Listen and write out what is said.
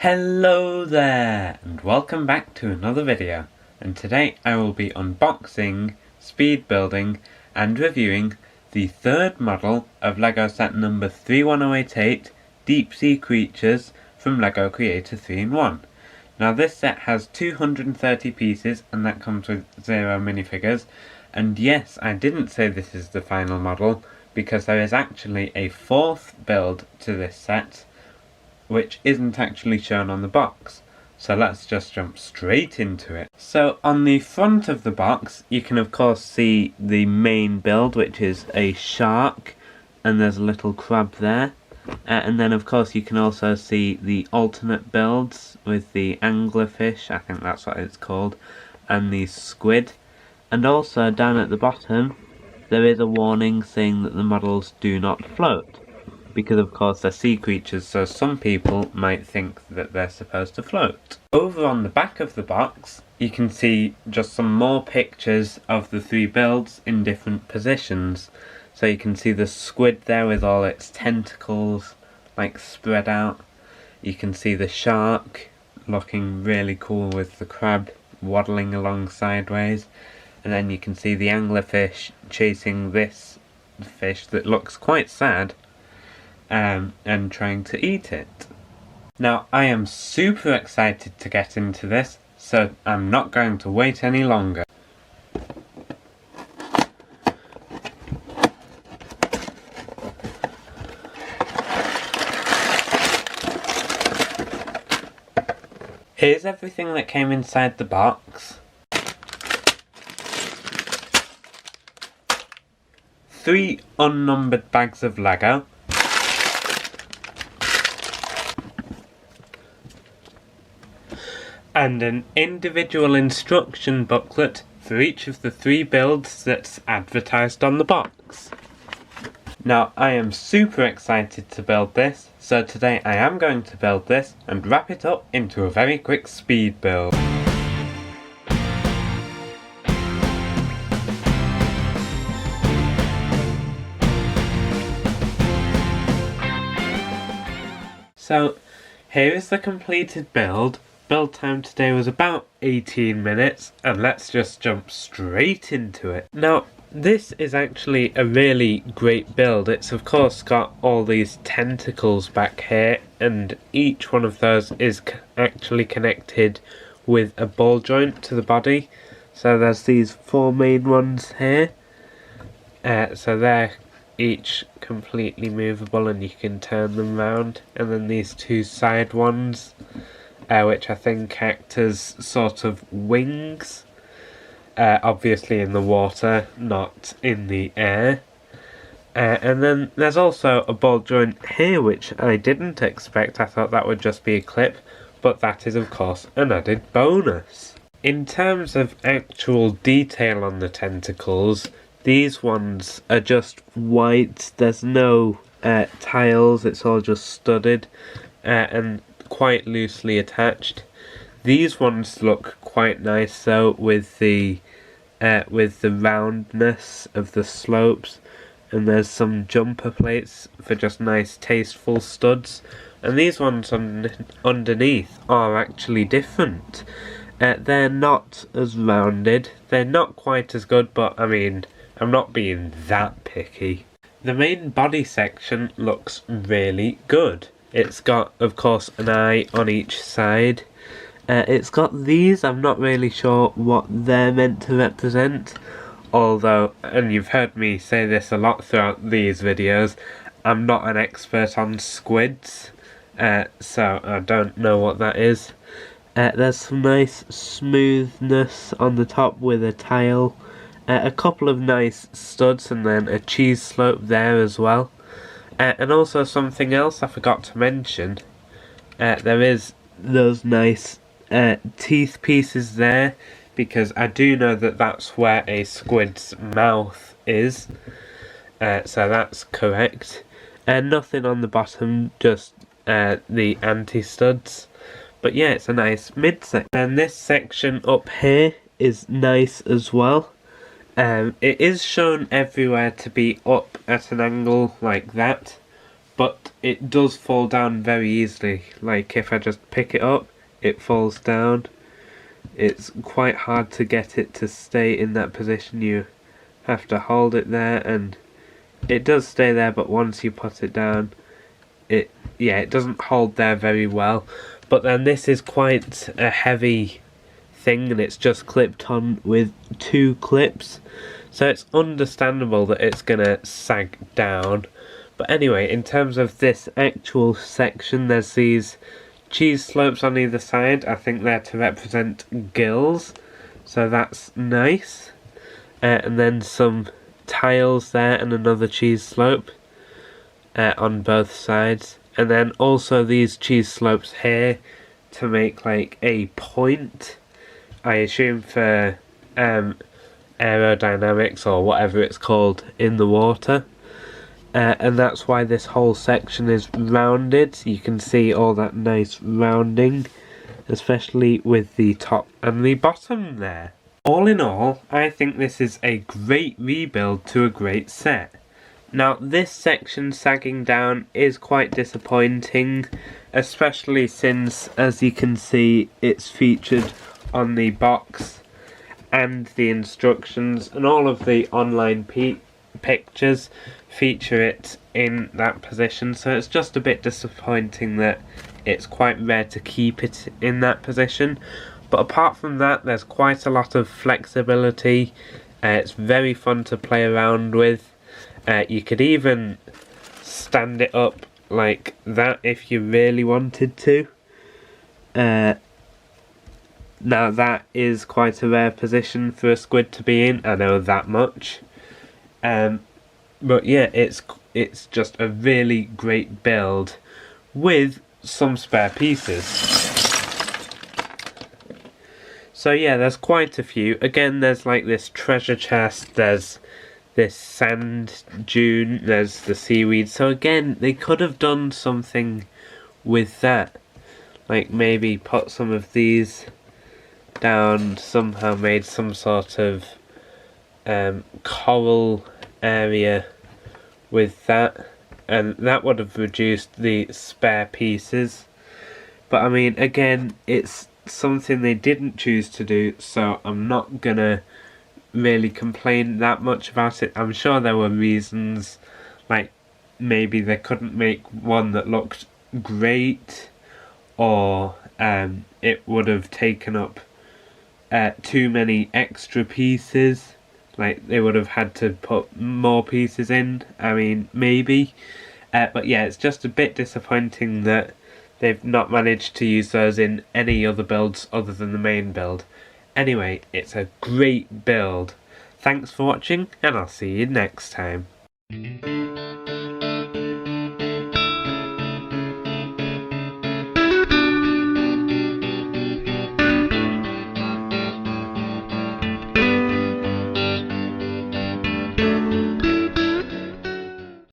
Hello there, and welcome back to another video. And today I will be unboxing, speed building, and reviewing the third model of LEGO set number 31088 Deep Sea Creatures from LEGO Creator 3-in-1. Now this set has 230 pieces, and that comes with 0 minifigures. And yes, I didn't say this is the final model, because there is actually a fourth build to this set, which isn't actually shown on the box. So let's just jump straight into it. So on the front of the box, you can of course see the main build, which is a shark, and there's a little crab there. And then of course you can also see the alternate builds with the anglerfish, I think that's what it's called, and the squid. And also down at the bottom, there is a warning saying that the models do not float, because of course they're sea creatures, so some people might think that they're supposed to float. Over on the back of the box, you can see just some more pictures of the three builds in different positions. So you can see the squid there with all its tentacles like spread out. You can see the shark looking really cool with the crab waddling along sideways. And then you can see the anglerfish chasing this fish that looks quite sad, and trying to eat it. Now I am super excited to get into this, so I'm not going to wait any longer. Here's everything that came inside the box. 3 unnumbered bags of Lego. And an individual instruction booklet for each of the 3 builds that's advertised on the box. Now I am super excited to build this, so today I am going to build this and wrap it up into a very quick speed build. So here is the completed build. Build time today was about 18 minutes, and let's just jump straight into it. Now this is actually a really great build. It's of course got all these tentacles back here, and each one of those is actually connected with a ball joint to the body. So there's these 4 main ones here, so they're each completely movable and you can turn them round, and then these 2 side ones, which I think act as sort of wings, obviously in the water, not in the air. And then there's also a ball joint here, which I didn't expect. I thought that would just be a clip, but that is of course an added bonus. In terms of actual detail on the tentacles, these ones are just white, there's no tiles, it's all just studded and quite loosely attached. These ones look quite nice though, with the roundness of the slopes, and there's some jumper plates for just nice tasteful studs. And these ones underneath are actually different. They're not as rounded, they're not quite as good, but I mean, I'm not being that picky. The main body section looks really good. It's got, of course, an eye on each side. It's got these, I'm not really sure what they're meant to represent. Although, and you've heard me say this a lot throughout these videos, I'm not an expert on squids, so I don't know what that is. There's some nice smoothness on the top with a tile. A couple of nice studs, and then a cheese slope there as well. And also something else I forgot to mention, there is those nice teeth pieces there, because I do know that that's where a squid's mouth is, so that's correct. Nothing on the bottom, just the anti-studs, but yeah, it's a nice mid-section. And this section up here is nice as well. It is shown everywhere to be up at an angle like that, but it does fall down very easily. Like if I just pick it up, it falls down. It's quite hard to get it to stay in that position. You have to hold it there, and it does stay there, but once you put it down, it doesn't hold there very well. But then this is quite a heavy thing, and it's just clipped on with 2 clips, so it's understandable that it's gonna sag down. But anyway, in terms of this actual section, there's these cheese slopes on either side. I think they're to represent gills, so that's nice. And then some tiles there and another cheese slope on both sides, and then also these cheese slopes here to make like a point, I assume for aerodynamics or whatever it's called in the water. And that's why this whole section is rounded. You can see all that nice rounding, especially with the top and the bottom there. All in all, I think this is a great rebuild to a great set. Now, this section sagging down is quite disappointing, especially since, as you can see, it's featured on the box and the instructions, and all of the online pictures feature it in that position, so it's just a bit disappointing that it's quite rare to keep it in that position. But apart from that, there's quite a lot of flexibility. It's very fun to play around with. You could even stand it up like that if you really wanted to. Now that is quite a rare position for a squid to be in, I know that much. But yeah, it's just a really great build with some spare pieces. So yeah, there's quite a few. Again, there's like this treasure chest, there's this sand dune, there's the seaweed. So again, they could have done something with that. Like maybe put some of these down, somehow made some sort of coral area with that, and that would have reduced the spare pieces. But I mean, again, it's something they didn't choose to do, so I'm not gonna really complain that much about it. I'm sure there were reasons, like maybe they couldn't make one that looked great, or it would have taken up too many extra pieces, like they would have had to put more pieces in. I mean, maybe, but yeah, it's just a bit disappointing that they've not managed to use those in any other builds other than the main build. Anyway, it's a great build. Thanks for watching, and I'll see you next time.